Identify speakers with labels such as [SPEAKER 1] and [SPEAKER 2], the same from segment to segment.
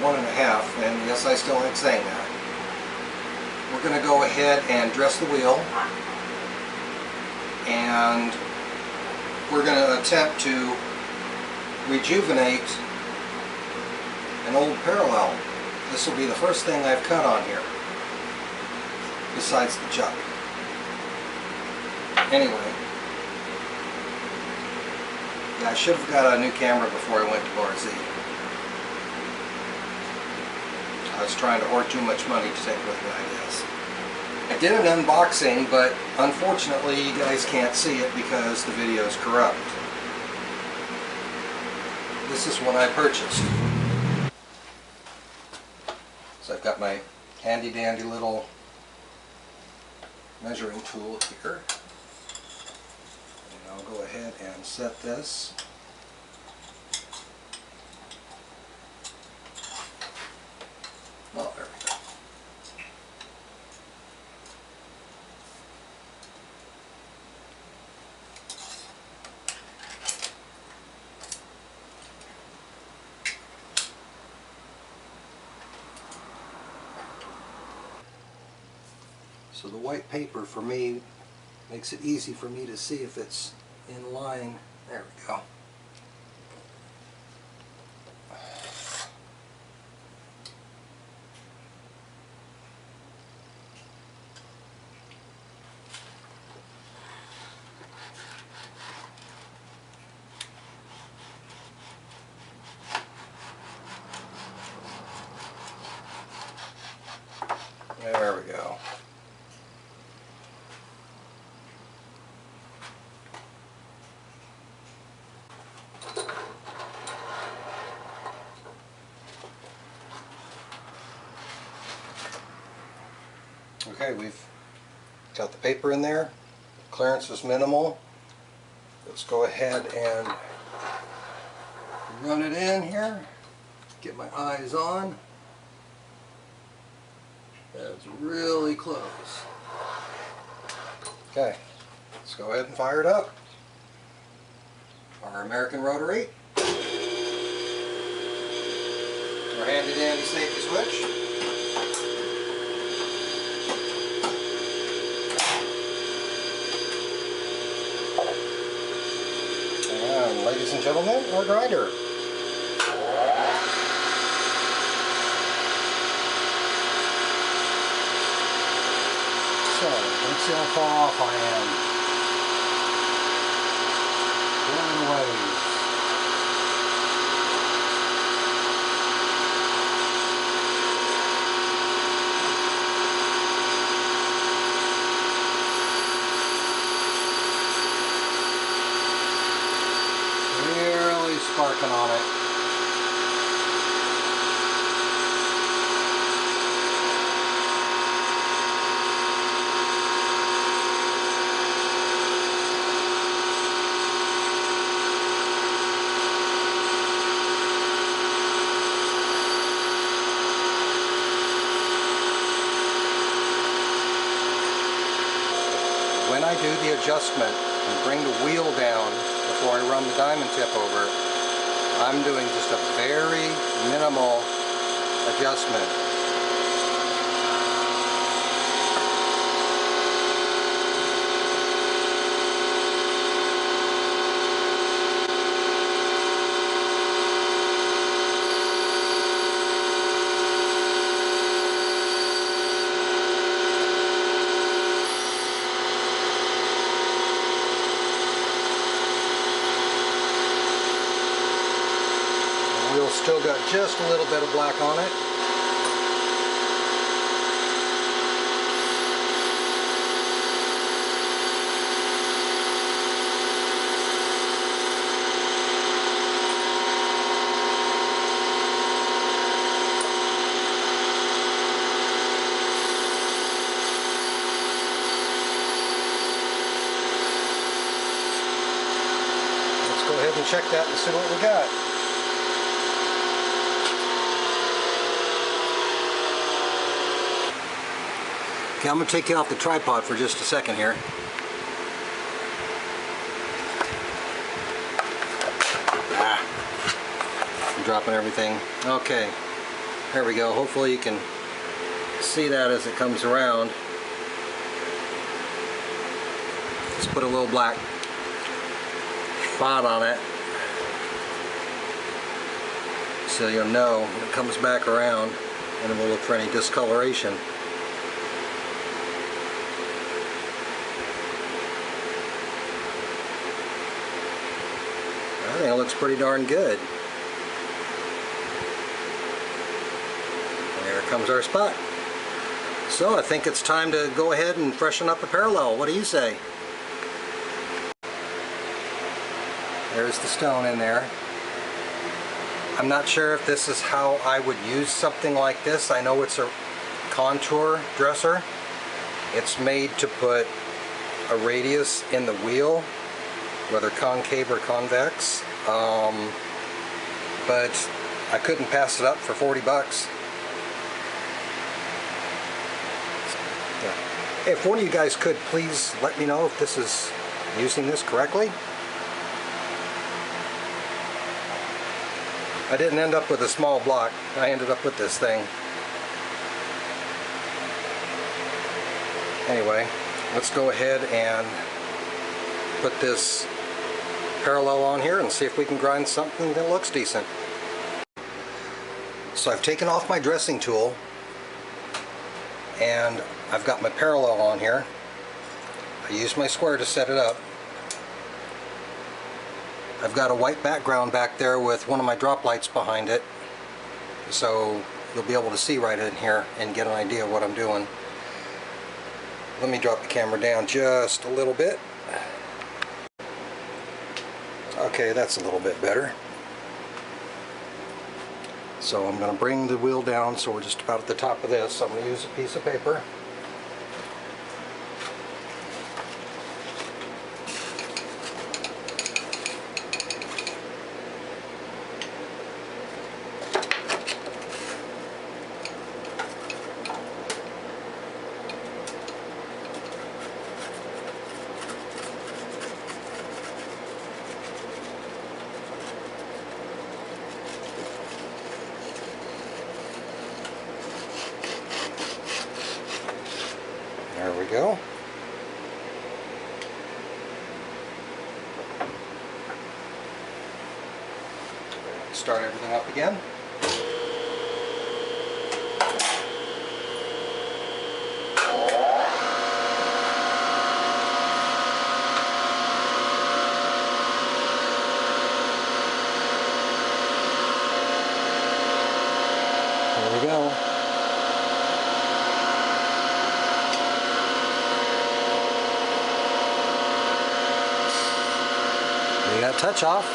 [SPEAKER 1] 1.5, and yes, I still like saying that. We're going to go ahead and dress the wheel, and we're going to attempt to rejuvenate an old parallel. This will be the first thing I've cut on here, besides the chuck. Anyway, yeah, I should have got a new camera before I went to RZ. I was trying to hoard too much money to take with me, I guess. I did an unboxing, but unfortunately you guys can't see it because the video is corrupt. This is what I purchased. So I've got my handy dandy little measuring tool here. And I'll go ahead and set this. Oh, there we go. So the white paper for me makes it easy for me to see if it's in line. There we go. There we go. Okay, we've got the paper in there. Clearance is minimal. Let's go ahead and run it in here. Get my eyes on. That's really close. Okay, let's go ahead and fire it up. Our American rotary. Our handy dandy safety switch. And ladies and gentlemen, our grinder. So, let's see how far off I am. Going away. Really sparking on it. When I do the adjustment and bring the wheel down before I run the diamond tip over, I'm doing just a very minimal adjustment. Still got just a little bit of black on it. Let's go ahead and check that and see what we got. Okay, I'm going to take you off the tripod for just a second here. I'm dropping everything. Okay, There we go. Hopefully you can see that as it comes around. Let's put a little black spot on it so you'll know when it comes back around, and we'll look for any discoloration. I think it looks pretty darn good. There comes our spot. So I think it's time to go ahead and freshen up a parallel. What do you say? There's the stone in there. I'm not sure if this is how I would use something like this. I know it's a contour dresser. It's made to put a radius in the wheel, whether concave or convex. But I couldn't pass it up for 40 bucks. If one of you guys could please let me know if this is using this correctly. I didn't end up with a small block. I ended up with this thing. Anyway, let's go ahead and put this parallel on here and see if we can grind something that looks decent. So I've taken off my dressing tool and I've got my parallel on here. I used my square to set it up. I've got a white background back there with one of my drop lights behind it, so you'll be able to see right in here and get an idea of what I'm doing. Let me drop the camera down just a little bit. Okay, that's a little bit better. So I'm going to bring the wheel down so we're just about at the top of this. I'm going to use a piece of paper. There we go. Start everything up again. There we go. That touch off.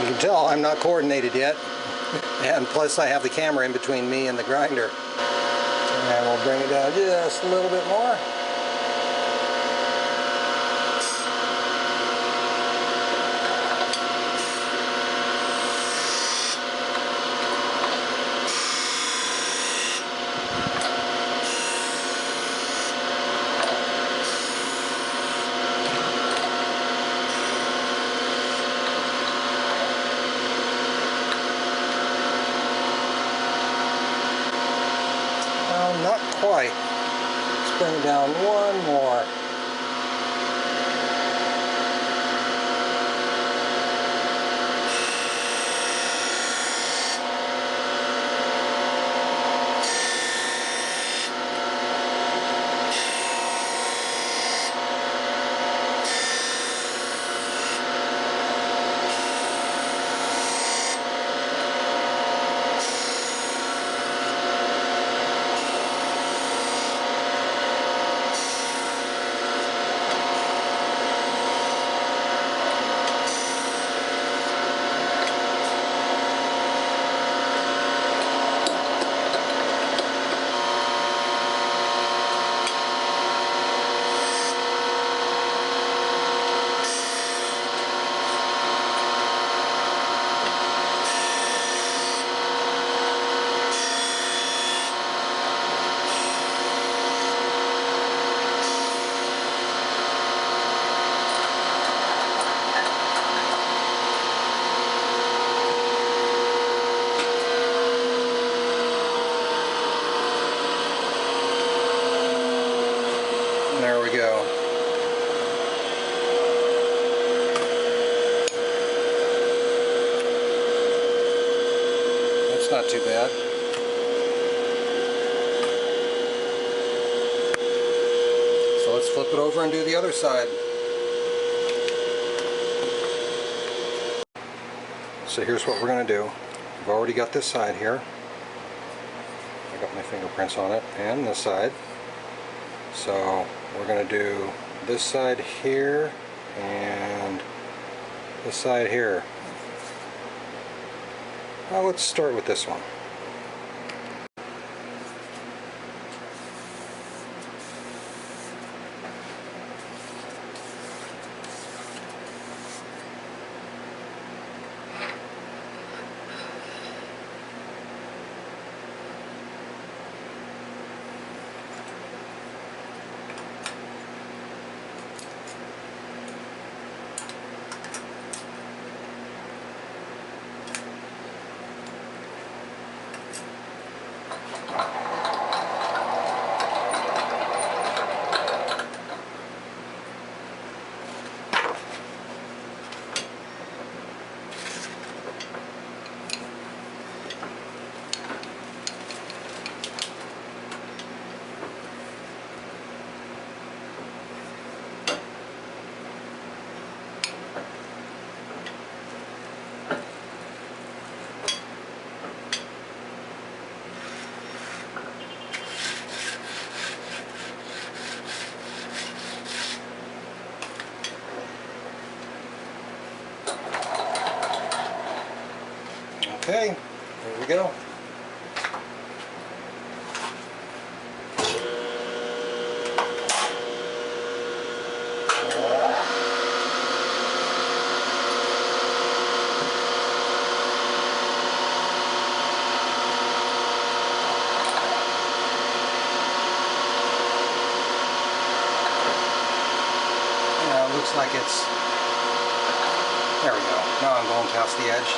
[SPEAKER 1] You can tell I'm not coordinated yet, and plus I have the camera in between me and the grinder. And we'll bring it down just a little bit more. Not quite. Let's bring it down one more. That's not too bad. So let's flip it over and do the other side. So here's what we're going to do. I've already got this side here. I got my fingerprints on it, and this side. So we're going to do this side here and this side here. Well, let's start with this one. Okay, there we go. Yeah, it looks like it's, there we go. Now I'm going past the edge.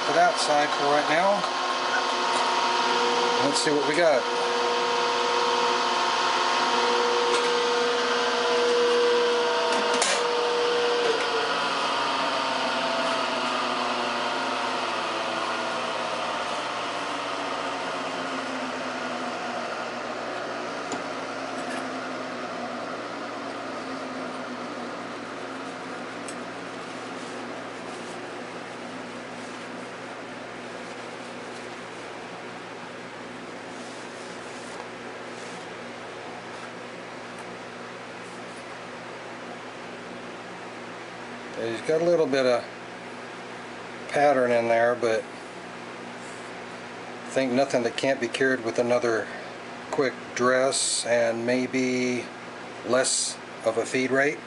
[SPEAKER 1] to that side for right now. Let's see what we got. He's got a little bit of pattern in there, but I think nothing that can't be cured with another quick dress and maybe less of a feed rate.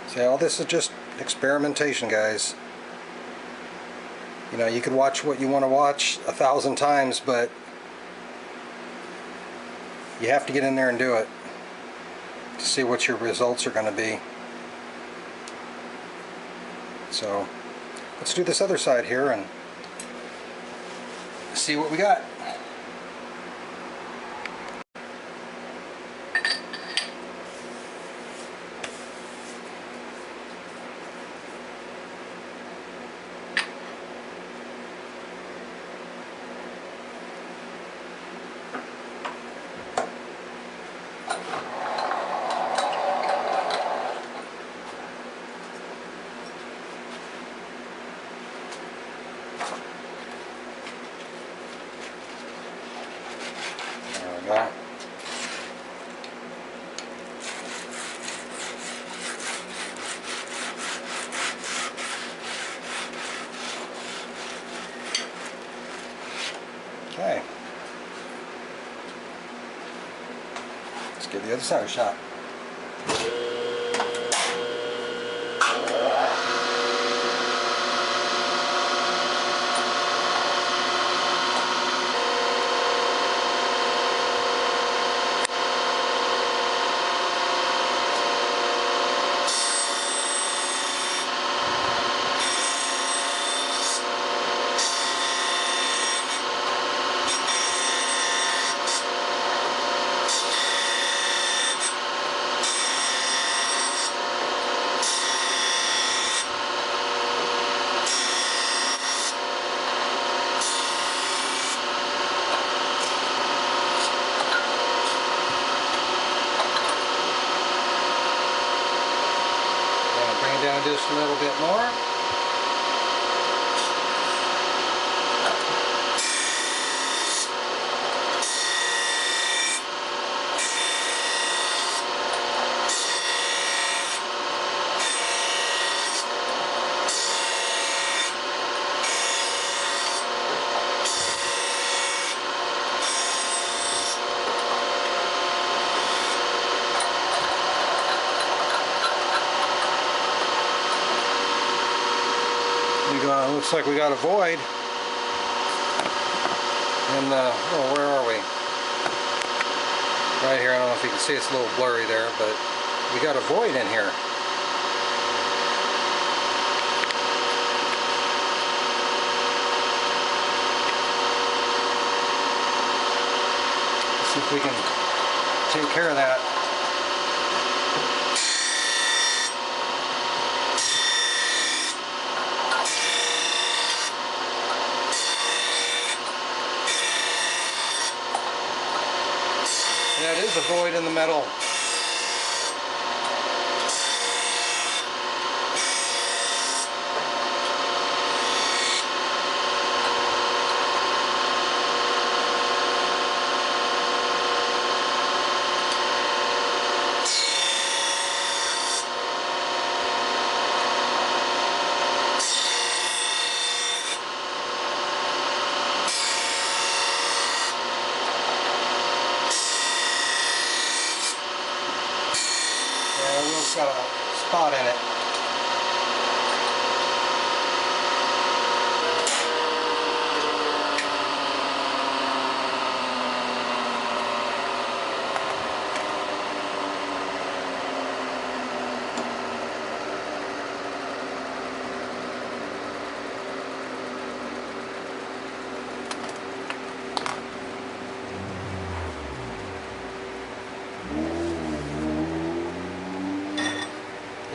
[SPEAKER 1] So all this is just experimentation, guys. You know, you could watch what you want to watch 1,000 times, but you have to get in there and do it to see what your results are going to be. So let's do this other side here and see what we got. There. Okay. Let's give the other side a shot. Down just a little bit more. Looks like we got a void in the, oh, where are we? Right here. I don't know if you can see, it's a little blurry there, but we got a void in here. Let's see if we can take care of that. That is a void in the metal. Got a spot in it.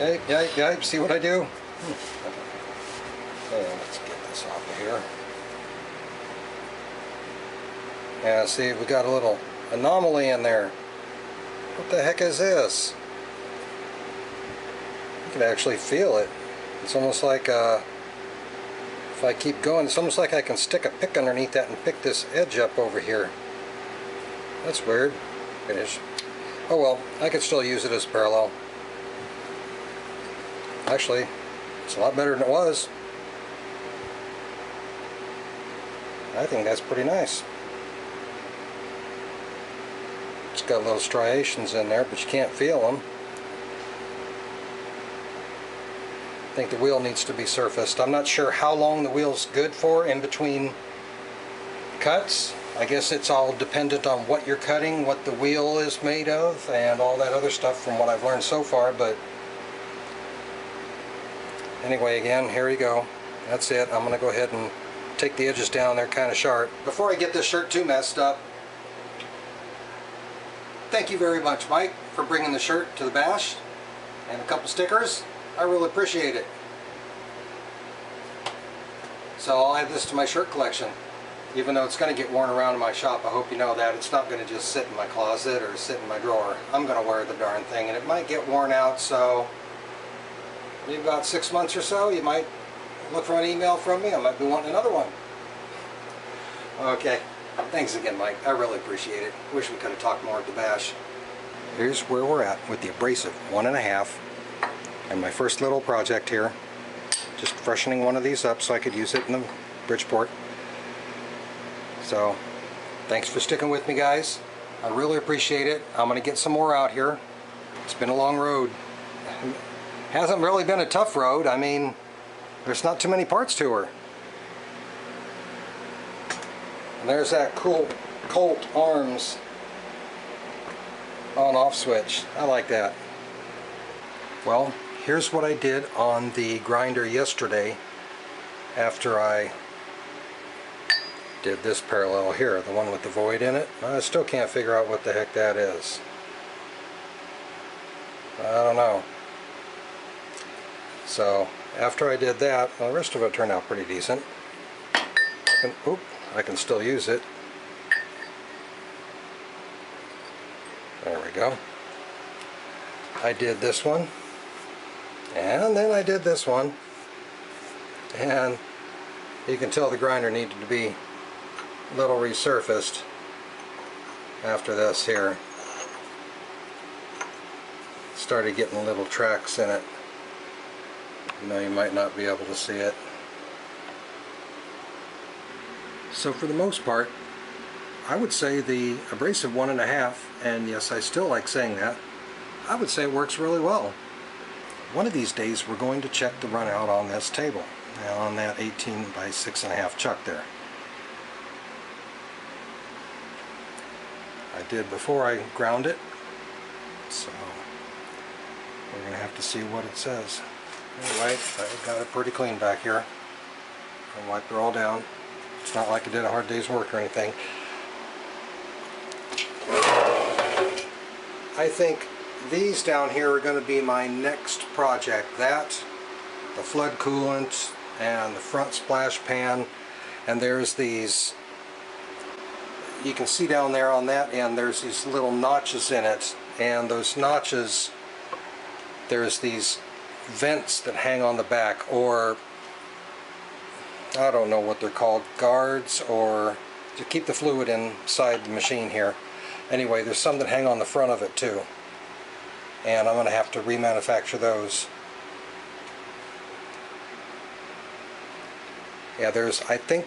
[SPEAKER 1] Yay, see what I do? And let's get this off of here. Yeah, see, we got a little anomaly in there. What the heck is this? You can actually feel it. It's almost like, if I keep going, it's almost like I can stick a pick underneath that and pick this edge up over here. That's weird. Finish. Oh well, I could still use it as parallel. Actually, it's a lot better than it was. I think that's pretty nice. It's got little striations in there, but you can't feel them. I think the wheel needs to be surfaced. I'm not sure how long the wheel's good for in between cuts. I guess it's all dependent on what you're cutting, what the wheel is made of, and all that other stuff from what I've learned so far, but anyway, again, here you go. That's it. I'm going to go ahead and take the edges down. They're kind of sharp. Before I get this shirt too messed up, thank you very much, Mike, for bringing the shirt to the bash and a couple stickers. I really appreciate it. So I'll add this to my shirt collection. Even though it's going to get worn around in my shop, I hope you know that. It's not going to just sit in my closet or sit in my drawer. I'm going to wear the darn thing, and it might get worn out, so maybe about 6 months or so, you might look for an email from me. I might be wanting another one. Okay. Thanks again, Mike. I really appreciate it. Wish we could have talked more at the bash. Here's where we're at with the abrasive 1.5 and my first little project here. Just freshening one of these up so I could use it in the Bridgeport. So, thanks for sticking with me, guys. I really appreciate it. I'm going to get some more out here. It's been a long road. Hasn't really been a tough road. I mean, there's not too many parts to her. And there's that cool Colt Arms on-off switch. I like that. Well, here's what I did on the grinder yesterday after I did this parallel here, the one with the void in it. I still can't figure out what the heck that is. I don't know. So after I did that, well, the rest of it turned out pretty decent. I can still use it. There we go. I did this one, and then I did this one, and you can tell the grinder needed to be a little resurfaced after this here. Started getting little tracks in it. You know, you might not be able to see it. So for the most part, I would say the abrasive 1.5, and yes, I still like saying that, I would say it works really well. One of these days we're going to check the run out on this table, on that 18 by 6.5 chuck there. I did before I ground it, so we're going to have to see what it says. Anyway, I got it pretty clean back here. I'll wipe it all down. It's not like I did a hard day's work or anything. I think these down here are going to be my next project. That, the flood coolant, and the front splash pan, and there's these, you can see down there on that end, there's these little notches in it, and those notches, there's these vents that hang on the back, or I don't know what they're called, guards, or to keep the fluid inside the machine here. Anyway, there's some that hang on the front of it too, and I'm going to have to remanufacture those. Yeah, there's, I think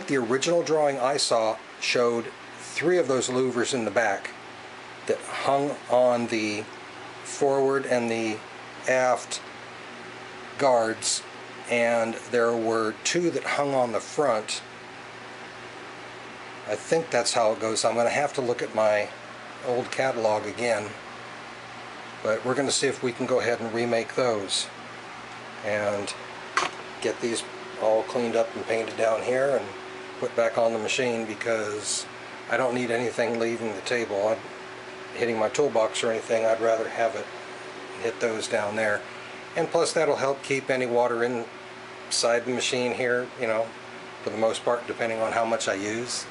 [SPEAKER 1] the original drawing I saw showed 3 of those louvers in the back that hung on the forward and the aft guards, and there were 2 that hung on the front. I think that's how it goes. I'm going to have to look at my old catalog again, but we're going to see if we can go ahead and remake those and get these all cleaned up and painted down here and put back on the machine, because I don't need anything leaving the table, hitting my toolbox or anything. I'd rather have it hit those down there. And plus that'll help keep any water inside the machine here, you know, for the most part, depending on how much I use.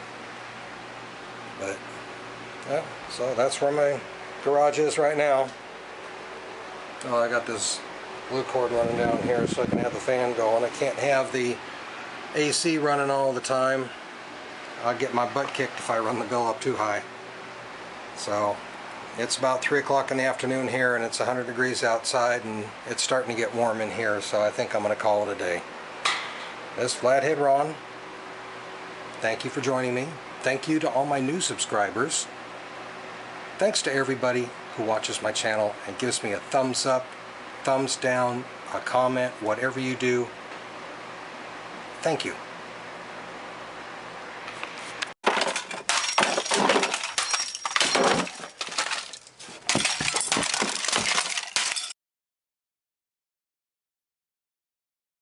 [SPEAKER 1] But yeah, so that's where my garage is right now. Oh, I got this blue cord running down here so I can have the fan going. I can't have the AC running all the time. I'll get my butt kicked if I run the bill up too high. So it's about 3 o'clock in the afternoon here, and it's 100 degrees outside, and it's starting to get warm in here, so I think I'm going to call it a day. This is Flathead Ron. Thank you for joining me. Thank you to all my new subscribers. Thanks to everybody who watches my channel and gives me a thumbs up, thumbs down, a comment, whatever you do. Thank you.